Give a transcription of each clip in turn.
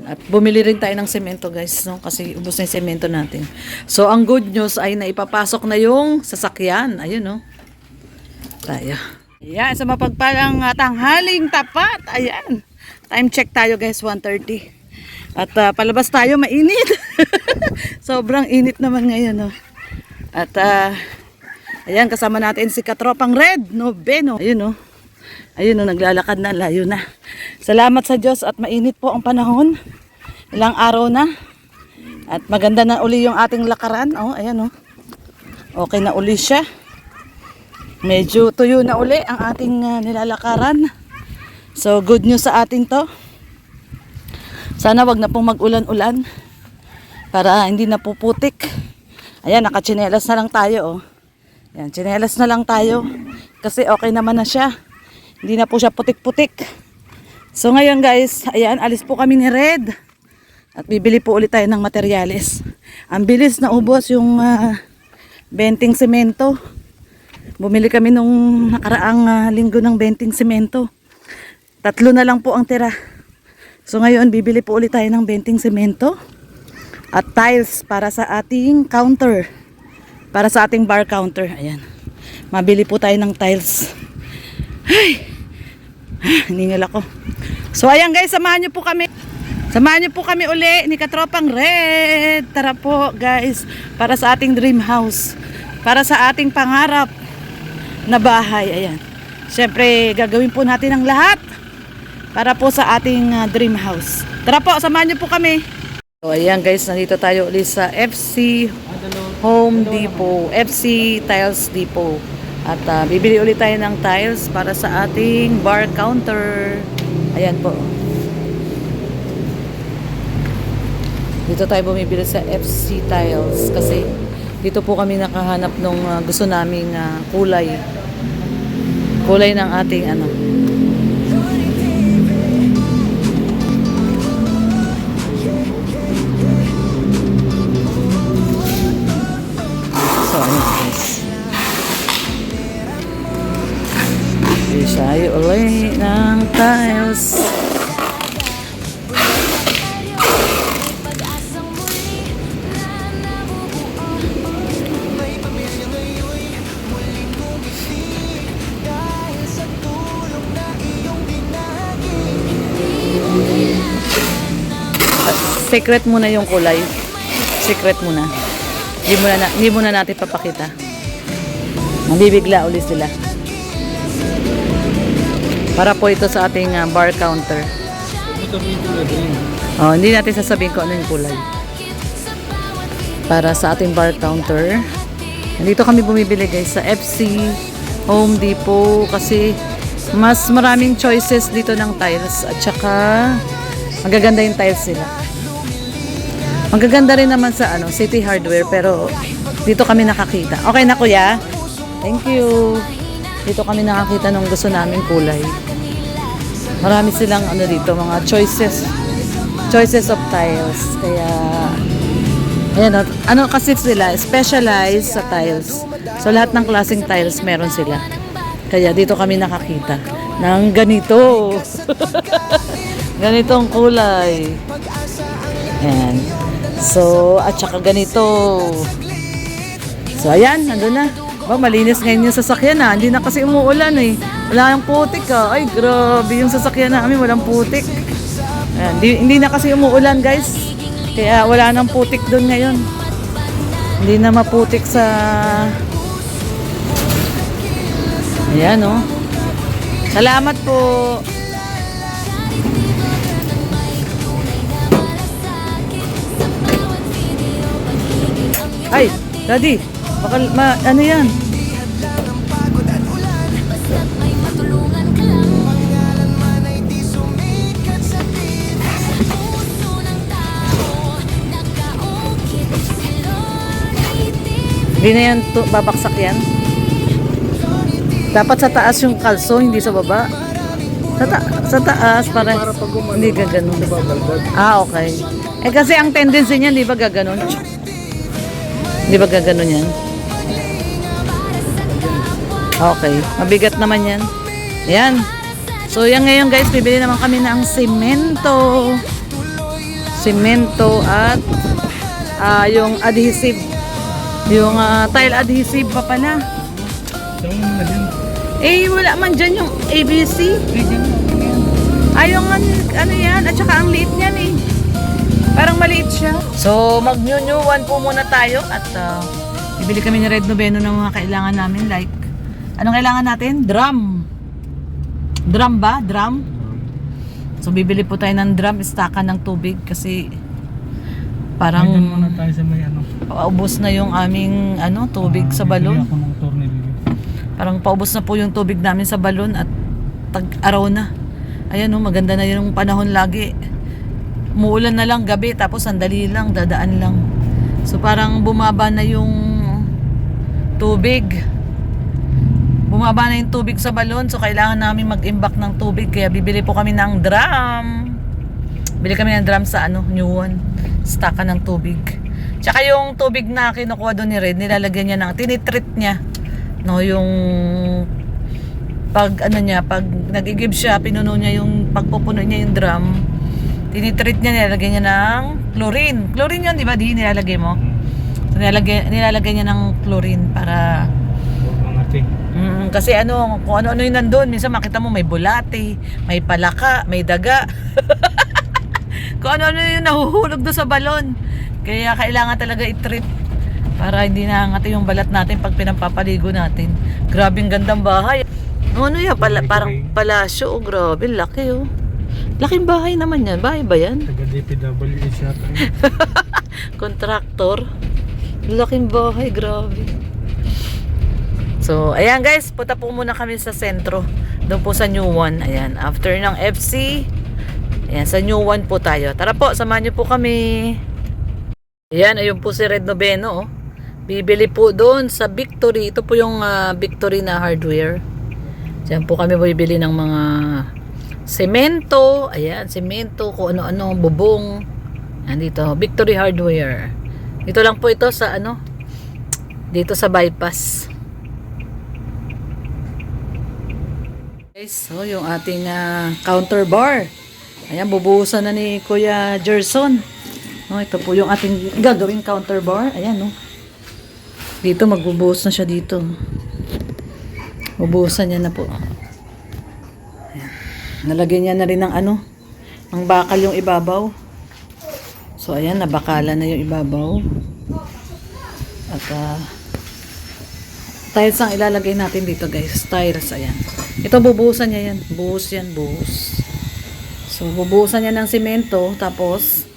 At bumili rin tayo ng semento guys, no? Kasi ubos na yung semento natin. So, ang good news ay naipapasok na yung sasakyan. Ayun, no? Tayo. Ayan, sa mapagpalang tanghaling tapat. Ayan. Time check tayo guys, 1:30. At palabas tayo, mainit. Sobrang init naman ngayon, no? At ayan, kasama natin si Katropang Red, no? Beno. Ayun, no? Ayun, no, naglalakad na, layo na. Salamat sa Diyos at mainit po ang panahon. Ilang araw na. At maganda na uli yung ating lakaran. Oh, ayan, oh. Okay na uli siya. Medyo tuyo na uli ang ating nilalakaran. So, good news sa ating to. Sana wag na pong mag-ulan-ulan para hindi na puputik. Ayan, nakatsinelas na lang tayo, oh. Ayan, tsinelas na lang tayo kasi okay naman na siya. Hindi na po siya putik-putik. So ngayon guys, ayan, alis po kami ni Red. At bibili po ulit tayo ng materyales. Ang bilis na ubos yung benting semento. Bumili kami nung nakaraang linggo ng benting semento. 3 na lang po ang tira. So ngayon, bibili po ulit tayo ng benting semento. At tiles para sa ating counter. Para sa ating bar counter. Ayan. Mabili po tayo ng tiles. Ay! Hiningal ako. So ayan guys, samahan niyo po kami. Samahan niyo po kami uli ni Katropang Red. Tara po guys, para sa ating dream house. Para sa ating pangarap na bahay. Ayan. Siyempre, gagawin po natin ang lahat para po sa ating dream house. Tara po, samahan niyo po kami. So ayan guys, nandito tayo ulit sa FC Home Depot. FC Tiles Depot. At bibili ulit tayo ng tiles para sa ating bar counter. Ayan po. Dito tayo bumibili sa FC Tiles kasi dito po kami nakahanap ng gusto naming kulay. Kulay ng ating ano. So, ayan guys. Tayo ulit ng tiles. Secret muna yung kulay. Secret muna. Hindi muna natin papakita. Mabibigla ulit sila. Para po ito sa ating bar counter. Oh, hindi natin sasabihin kung ano yung kulay. Para sa ating bar counter. Dito kami bumibili guys sa FC Home Depot kasi mas maraming choices dito ng tiles at saka magaganda yung tiles nila. Magaganda rin naman sa City Hardware pero dito kami nakakita. Okay na kuya? Thank you. Dito kami nakakita ng gusto naming kulay. Marami silang dito, mga choices of tiles. Kaya, ayan, kasi sila, specialized sa tiles. So, lahat ng klaseng tiles meron sila. Kaya dito kami nakakita ng ganito. Ganitong kulay. Ayan. So, at saka ganito. So, ayan, nandun na. Oh, malinis ngayon yung sasakyan na. Hindi na kasi umuulan eh. Wala yung putik Ay, grabe yung sasakyan namin. Walang putik. Ayan, hindi na kasi umuulan guys. Kaya wala nang putik doon ngayon. Hindi na maputik sa... Ayan oh. Salamat po. Ay, Daddy. Baka, ano yan? Hindi na yan babaksak yan? Dapat sa taas yung kalso, hindi sa baba. Sa taas, para hindi gaganon. Okay. Eh kasi ang tendency niya, di ba gaganon? Di ba gaganon yan? Okay. Mabigat naman yan. Ayan. So, yan ngayon guys, bibili naman kami ng semento. semento at yung adhesive. Yung tile adhesive pa pala. Saan mo na dyan? Eh, wala man dyan yung ABC. Yung ano yan, at saka ang liit niyan eh. Parang maliit siya. So, mag-new-one po muna tayo at bibili kami ni Red Noveno ng mga kailangan namin. Like, anong kailangan natin? Drum. Drum ba? Drum? So, bibili po tayo ng drum, istakan ng tubig kasi parang Ay, muna tayo sa may ano. paubos na yung aming tubig sa balon. Bibili ako ng tornilyo. Parang paubos na po yung tubig namin sa balon at tag-araw na. Ayan maganda na yung panahon lagi. Umuulan na lang gabi tapos sandali lang, dadaan lang. So parang bumaba na yung tubig. Bumaba na yung tubig sa balon, so kailangan namin mag-imbak ng tubig. Kaya bibili po kami ng drum. Bili kami ng drum sa new one. Staka ng tubig. Tsaka yung tubig na kinukuha doon ni Red, nilalagyan niya ng, tinitreat niya. Yung pag pag nag-give siya, pinuno niya yung, pagpupuno niya yung drum, tinitreat niya, nilalagyan niya ng chlorine. Chlorine yun, di ba? Di nilalagay mo. So, nilalagay niya ng chlorine para kasi kung ano-ano yung nandun. Minsan makita mo may bulate, may palaka, may daga. Kung ano-ano yung nahuhulog doon sa balon. Kaya kailangan talaga i-treat para hindi nangati yung balat natin pag pinampapaligo natin. Grabing gandang bahay. Ano yan? Parang palasyo. Grabe, laki Laking bahay naman yan. Bahay ba yan? Taga DPWH yata. Contractor. Laking bahay, grabe. So, ayan guys, punta po muna kami sa sentro. Doon po sa New One. Ayan, after ng FC, ayan, sa New One po tayo. Tara po, samahan niyo po kami. Ayan, ayun po si Red Noveno. Bibili po doon sa Victory. Ito po yung Victory na hardware. Diyan po kami bibili ng mga semento. Ayan, semento, kung ano-ano, bubong. Ayan dito, Victory Hardware. Dito lang po ito sa dito sa bypass. So, yung ating counter bar. Ayan, bubuhusan na ni Kuya Gerson. Ito po yung ating gagawing counter bar. Ayan, dito, magbubuhos na siya dito. Bubuhusan niya na po. Ayan. Nalagyan niya na rin ng ng bakal yung ibabaw. So, ayan, nabakala na yung ibabaw. At, tiles ang ilalagay natin dito guys. Tiles, ayan. Ito bubuhusan niya yan. Buhos yan, buhos. So, bubuhusan niya ng simento. Tapos,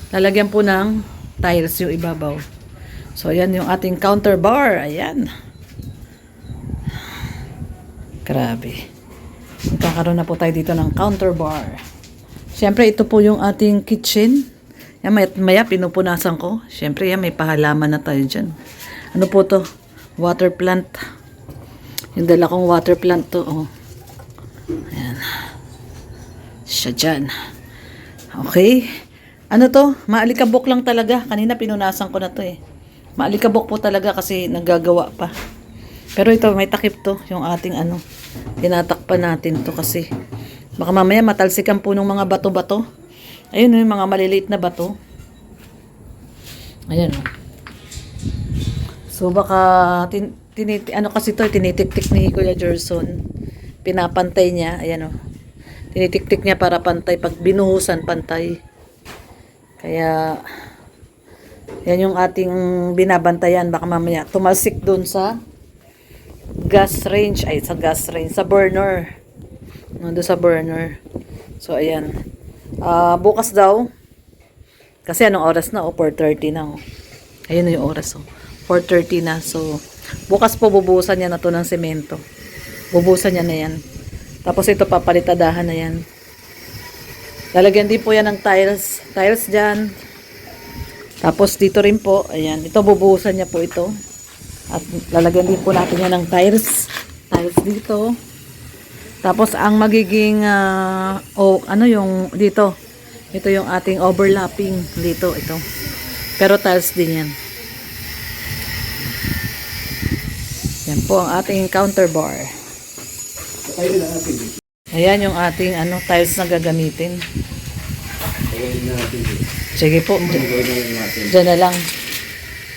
lalagyan po ng tiles yung ibabaw. So, ayan yung ating counter bar. Ayan. Grabe. Magkakaroon na po tayo dito ng counter bar. Siyempre, ito po yung ating kitchen. Yan, maya pinupunasan ko. Siyempre, yan, may pahalaman na tayo dyan. Ano po to? Water plant. Yung dala kong water plant to. Ayan. Siya dyan. Okay. Ano to? Maalikabok lang talaga. Kanina pinunasan ko na to Maalikabok po talaga kasi naggagawa pa. Pero ito, may takip to. Yung ating tinatakpan natin to kasi baka mamaya matalsikan po ng mga bato-bato. Ayun yung mga maliliit na bato. Ayan So baka kasi to, tinitik-tik ni Kuya Gerson. Pinapantay niya, ayan Tinitik-tik niya para pantay, pag binuhusan pantay. Kaya yan yung ating binabantayan, baka mamaya tumalsik doon sa sa burner. Doon sa burner. So ayan. Bukas daw kasi anong oras na? 4:30 na. Ayun yung oras 4:30 na. So, bukas po bubuhusan niya na to ng semento. Bubuhusan niya na yan. Tapos ito papalitadahan na yan. Lalagyan din po yan ng tiles. Tiles dyan. Tapos dito rin po. Ayan. Ito bubuhusan niya po ito. At lalagyan din po natin yan ng tiles. Tiles dito. Tapos ang magiging yung dito. Ito yung ating overlapping dito. Ito. Pero tiles din yan. Yan po ang ating counter bar. Ayan yung ating tiles na gagamitin. Sige po. Diyan na lang.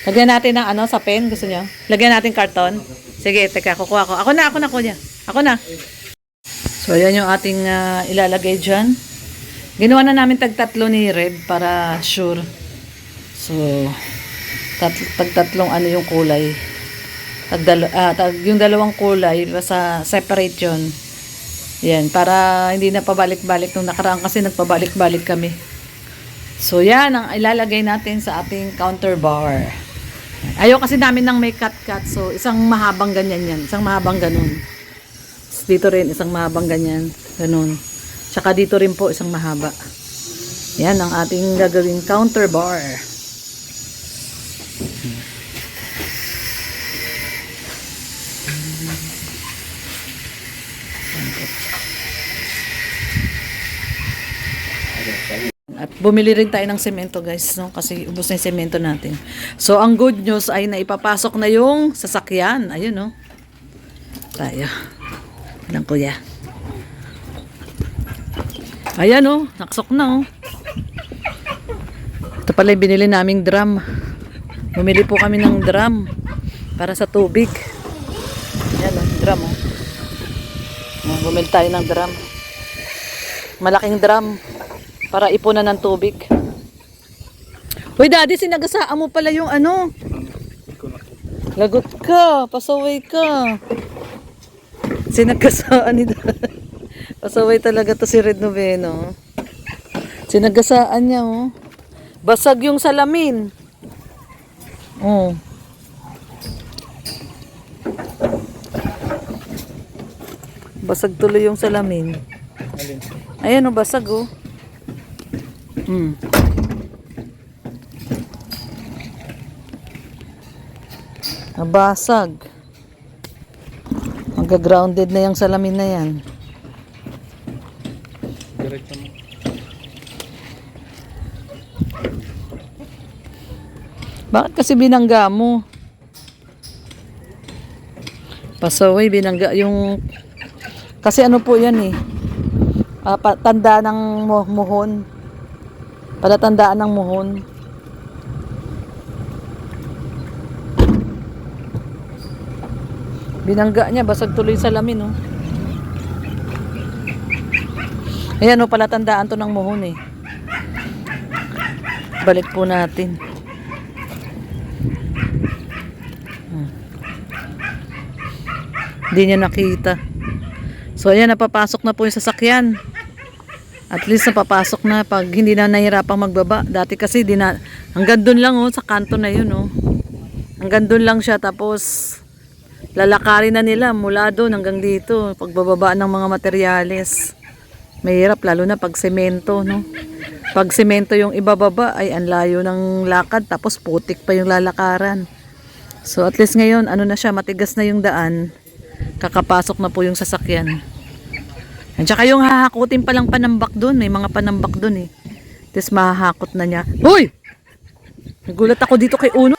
Lagyan natin ng ano sa pen. Gusto niyo? Lagyan natin karton. Sige, teka. Kukuha ko. Ako na, kuya. Ako na. So, ayan yung ating ilalagay dyan. Ginawa na namin tag-tatlo ni Red para sure. So, tag-tatlong ano yung kulay. Yung dalawang kulay, basta separate yun. Yan, para hindi na pabalik-balik nung nakaraan kasi nagpabalik-balik kami. So, yan ang ilalagay natin sa ating counter bar. Ayaw kasi namin ng may cut-cut. So, isang mahabang ganyan yan. Isang mahabang ganun. Dito rin, isang mahabang ganyan. Ganun. Tsaka dito rin po, isang mahaba. Yan ang ating gagawing counter bar. At bumili rin tayo ng semento guys, no? Kasi ubos na yung semento natin. So, ang good news ay naipapasok na yung sasakyan. Ayun, no? Tayo. Lang kuya. Ayan, no? Naksok na, oh. Ito pala yung binili naming drum. Bumili po kami ng drum para sa tubig. Ayan, oh, drum, oh. Bumili tayo ng drum. Malaking drum. Para ipunan ng tubig. Hoy, daddy, sinagasaan mo pala yung ano. Lagot ka. Pasaway ka. Sinagasaan ni daddy. Pasaway talaga to si Red Noveno. Sinagasaan niya, oh. Basag yung salamin. Oh. Basag tuloy yung salamin. Ayan, oh, basag, oh. Nabasag. Mag-grounded na yung salamin na yan. Diretso mo. Bakit kasi binangga mo? Pasaway, binangga yung... Kasi ano po yan eh. Tanda ng muhon. Palatandaan ng muhon. Binangga niya, basag tuloy sa lamin, oh. Ayan, oh, palatandaan to ng muhon, eh. Balik po natin. Hindi niya nakita. So, ayan, napapasok na po yung sasakyan. At least napapasok na pag hindi na nahirapang magbaba. Dati kasi hanggang doon lang, oh, sa kanto na yun, oh. Hanggang doon lang siya, tapos lalakarin na nila mula doon hanggang dito pagbababa ng mga materyales. Mahirap lalo na pag semento, no? Pag semento yung ibababa ay ang layo ng lakad, tapos putik pa yung lalakaran. So at least ngayon ano na siya, matigas na yung daan. Kakapasok na po yung sasakyan. At saka yung hahakutin palang panambak doon. May mga panambak doon, eh. Tapos mahahakot na niya. Uy! Nagulat ako dito kay Uno.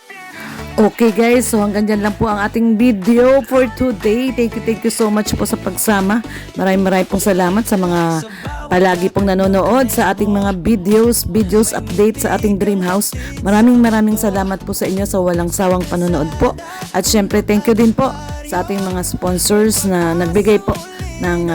Okay guys, so hanggang dyan lang po ang ating video for today. Thank you so much po sa pagsama. Maraming pong salamat sa mga palagi pong nanonood sa ating mga videos update sa ating dream house. Maraming salamat po sa inyo sa walang sawang panonood po. At syempre thank you din po sa ating mga sponsors na nagbigay po ng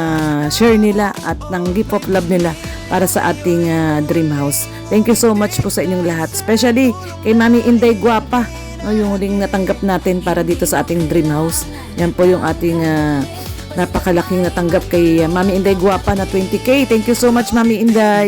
share nila at ng gift of love nila para sa ating dream house. Thank you so much po sa inyong lahat. Especially kay Mami Inday Guapa. No, yung huling natanggap natin para dito sa ating dream house. Yan po yung ating napakalaking natanggap kay Mami Inday Guapa na 20K. Thank you so much, Mami Inday.